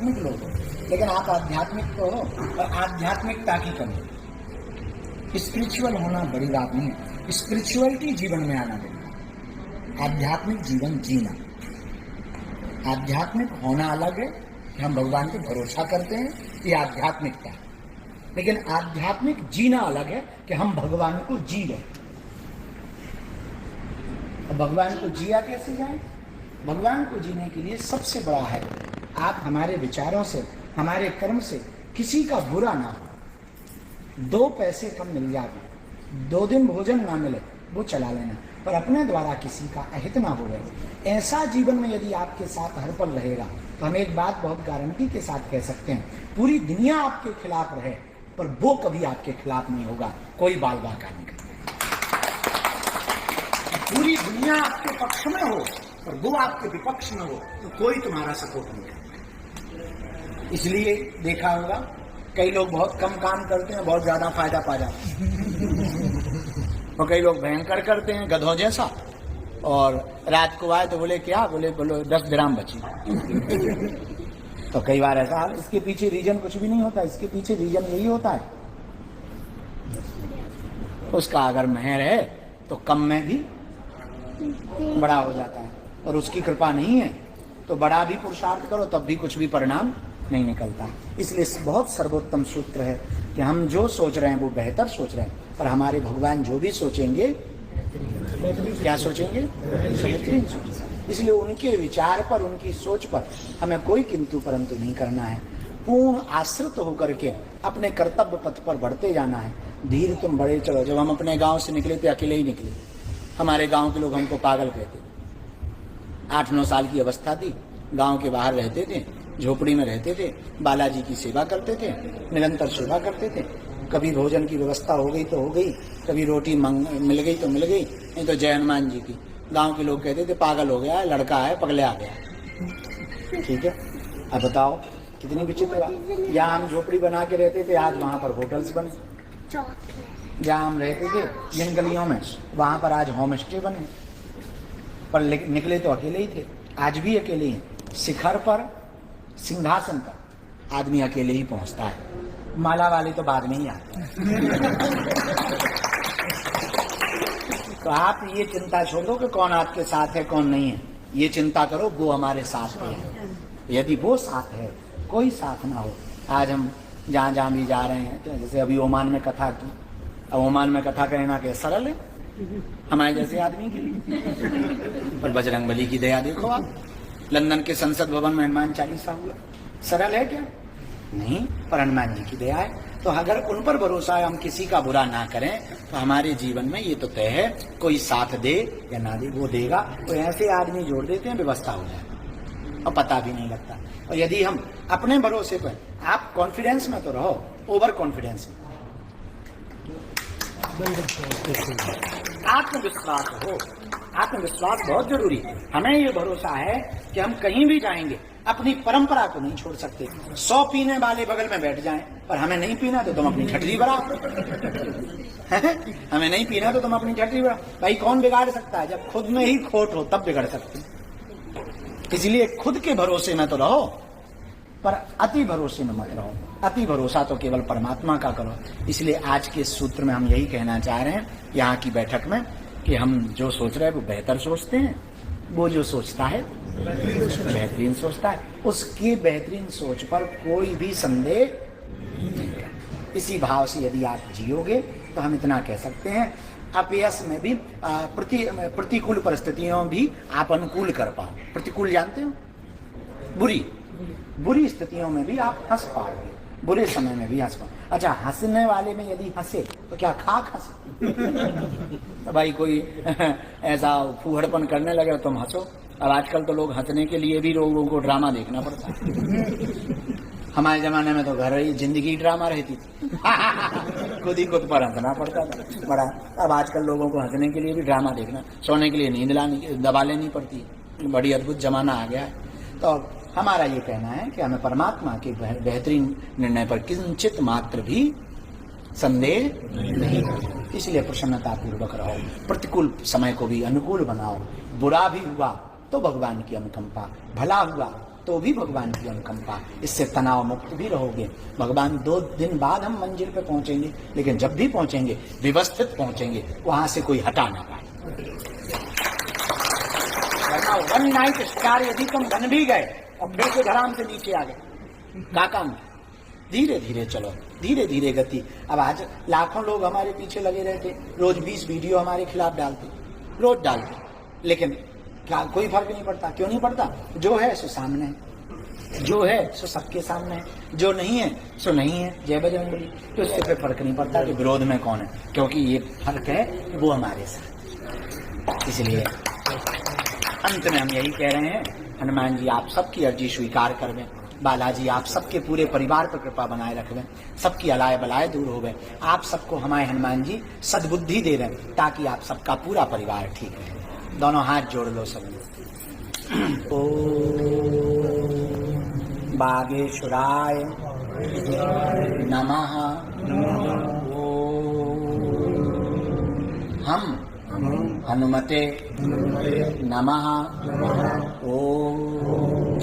आध्यात्मिक लोग हो, लेकिन आप आध्यात्मिक तो हो और आध्यात्मिकता की कमी। स्पिरिचुअल होना बड़ी बात नहीं है, स्पिरिचुअलिटी जीवन में आना बड़ी बात। आध्यात्मिक जीवन जीना, आध्यात्मिक होना अलग है कि हम भगवान पे भरोसा करते हैं, ये आध्यात्मिकता है। लेकिन आध्यात्मिक जीना अलग है कि हम भगवान को जी रहे। अब भगवान को जिया कैसे जाए? भगवान को जीने के लिए सबसे बड़ा है, आप हमारे विचारों से, हमारे कर्म से किसी का बुरा ना हो। 2 पैसे कम मिल जाए, 2 दिन भोजन ना मिले, वो चला लेना, पर अपने द्वारा किसी का अहित ना हो रहे। ऐसा जीवन में यदि आपके साथ हर पल रहेगा तो हम एक बात बहुत गारंटी के साथ कह सकते हैं, पूरी दुनिया आपके खिलाफ रहे पर वो कभी आपके खिलाफ नहीं होगा। कोई बाल बाका नहीं करता। पूरी दुनिया आपके पक्ष में हो और वो आपके विपक्ष में हो तो कोई तुम्हारा सपोर्ट नहीं करता। इसलिए देखा होगा कई लोग बहुत कम काम करते हैं, बहुत ज्यादा फायदा पा जाते हैं, और कई लोग भयंकर करते हैं गधों जैसा, और रात को आए तो बोले क्या, बोले 10 ग्राम बची। तो कई बार ऐसा, इसके पीछे रीजन कुछ भी नहीं होता, इसके पीछे रीजन यही होता है, उसका अगर मेहर है तो कम में भी बड़ा हो जाता है, और उसकी कृपा नहीं है तो बड़ा भी पुरुषार्थ करो तब भी कुछ भी परिणाम नहीं निकलता। इसलिए बहुत सर्वोत्तम सूत्र है कि हम जो सोच रहे हैं वो बेहतर सोच रहे हैं, पर हमारे भगवान जो भी सोचेंगे, क्या सोचेंगे? बेहतरीन सोचेंगे। इसलिए उनके विचार पर, उनकी सोच पर हमें कोई किंतु परंतु नहीं करना है। पूर्ण आश्रित होकर के अपने कर्तव्य पथ पर बढ़ते जाना है। धीरे तुम बड़े चलो। जब हम अपने गांव से निकले थे अकेले ही निकले, हमारे गांव के लोग हमको पागल कहते थे। 8-9 साल की अवस्था थी, गांव के बाहर रहते थे, झोपड़ी में रहते थे, बालाजी की सेवा करते थे, निरंतर सेवा करते थे। कभी भोजन की व्यवस्था हो गई तो हो गई, कभी रोटी मिल गई तो मिल गई, नहीं तो जय हनुमान जी की। गांव के लोग कहते थे पागल हो गया है, लड़का है, पगले आ गया। ठीक है, अब बताओ कितनी विचित्र बात। यहाँ हम झोपड़ी बना के रहते थे, आज वहाँ पर होटल्स बने। जहाँ हम रहते थे जिन गलियों में, वहाँ पर आज होम स्टे बने। पर निकले तो अकेले ही थे, आज भी अकेले ही। शिखर पर, सिंहासन पर आदमी अकेले ही पहुँचता है, माला वाले तो बाद में ही आते हैं। तो आप ये चिंता छोड़ो कि कौन आपके साथ है कौन नहीं है, ये चिंता करो वो हमारे साथ है। यदि वो साथ है, कोई साथ ना हो। आज हम जहाँ जहाँ भी जा रहे हैं, जैसे अभी ओमान में कथा की, अब ओमान में कथा कहना के सरल है हमारे जैसे आदमी के लिए, पर बजरंगबली की दया देखो आप, लंदन के संसद भवन में हनुमान चालीसा हुआ, सरल है क्या? नहीं, पर हनुमान जी की दया है। तो अगर उन पर भरोसा है, हम किसी का बुरा ना करें, तो हमारे जीवन में ये तो तय है, कोई साथ दे या ना दे वो देगा। तो ऐसे आदमी जोड़ देते हैं, व्यवस्था हो जाए और पता भी नहीं लगता। और यदि हम अपने भरोसे पर, आप कॉन्फिडेंस में तो रहो, ओवर कॉन्फिडेंस में, आत्मविश्वास हो। आत्मविश्वास बहुत जरूरी है। हमें ये भरोसा है कि हम कहीं भी जाएंगे अपनी परंपरा को नहीं छोड़ सकते। 100 पीने वाले बगल में बैठ जाएं, पर हमें नहीं पीना तो तुम अपनी छटरी बढ़ाओ। हमें नहीं पीना तो तुम अपनी छटरी बढ़ाओ। भाई कौन बिगाड़ सकता है? जब खुद में ही खोट हो तब बिगड़ सकते। इसलिए खुद के भरोसे में तो रहो, पर अति भरोसे में मत रहो। अति भरोसा तो केवल परमात्मा का करो। इसलिए आज के सूत्र में हम यही कहना चाह रहे हैं यहाँ की बैठक में, कि हम जो सोच रहे हैं वो बेहतर सोचते हैं, वो जो सोचता है बेहतरीन सोचता है, उसकी बेहतरीन सोच पर कोई भी संदेह नहीं है। इसी भाव से यदि आप जियोगे तो हम इतना कह सकते हैं, अपयश में भी प्रतिकूल परिस्थितियों भी आप अनुकूल कर पाओ। प्रतिकूल जानते हो? बुरी स्थितियों में भी आप हंस पाओगे, बुरे समय में भी हंस पाओ। अच्छा, हंसने वाले में यदि हंसे तो क्या खाक हंसे? तो भाई कोई ऐसा फूहड़पन करने लगे तुम हंसो। अब आजकल तो लोग हंसने के लिए भी लोगों को ड्रामा देखना पड़ता है। हमारे जमाने में तो घर ही जिंदगी ड्रामा रहती थी। खुद ही खुद पर हंसना पड़ता था बड़ा। अब आजकल लोगों को हंसने के लिए भी ड्रामा देखना, सोने के लिए नींद दबा लेनी पड़ती है। बड़ी अद्भुत जमाना आ गया है। तो हमारा ये कहना है कि हमें परमात्मा के बेहतरीन निर्णय पर किंचित मात्र भी संदेह नहीं। इसलिए प्रसन्नता पूर्वक रहो, प्रतिकूल समय को भी अनुकूल बनाओ। बुरा भी हुआ तो भगवान की अनुकंपा, भला हुआ तो भी भगवान की अनुकंपा, इससे तनाव मुक्त भी रहोगे। भगवान 2 दिन बाद हम मंजिल पे पहुंचेंगे, लेकिन जब भी पहुंचेंगे व्यवस्थित पहुंचेंगे, वहां से कोई हटा ना पाए। वरना 1 नाइट स्टार यदि तुम बन भी गए और फिर से धराम से नीचे आ गए, क्या काम? धीरे धीरे चलो, धीरे धीरे गति। अब आज लाखों लोग हमारे पीछे लगे रहते, रोज 20 वीडियो हमारे खिलाफ डालते, रोज डालते, लेकिन क्या कोई फर्क नहीं पड़ता? क्यों नहीं पड़ता? जो है सो सामने है, जो है सो सबके सामने है, जो नहीं है सो नहीं है। जय बजरंगबली। तो इससे कोई फर्क नहीं पड़ता कि विरोध में कौन है, क्योंकि ये फर्क है वो हमारे साथ। इसलिए अंत में हम यही कह रहे हैं, हनुमान जी आप सबकी अर्जी स्वीकार करवें, बालाजी आप सबके पूरे परिवार पर कृपा बनाए रखवें, सबकी अलाय बलाय दूर होवे, आप सबको हमारे हनुमान जी सद्बुद्धि दे रहे हैं, ताकि आप सबका पूरा परिवार ठीक रहे। दोनों हाथ जोड़ लो सब लोग। ओम बागेश्वराय नमः। हम हनुमते नमः। ओम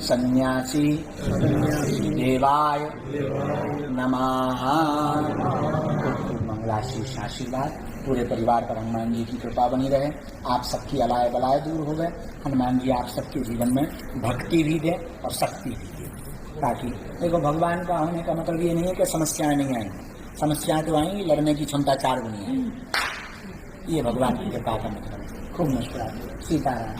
सन्यासी देवाय नमः। मंगलाशीष आशीर्वाद पूरे परिवार पर हनुमान जी की कृपा बनी रहे, आप सबकी अलाय बलाय दूर हो गए। हनुमान जी आप सबके जीवन में भक्ति भी दें और शक्ति भी दें, ताकि देखो भगवान का होने का मतलब ये नहीं है कि समस्याएं नहीं आएंगी, समस्याएं तो आएंगी, लड़ने की क्षमता 4 गुनी है। ये भगवान की कृपा का मतलब है। खूब मुस्कुरा सीताराम।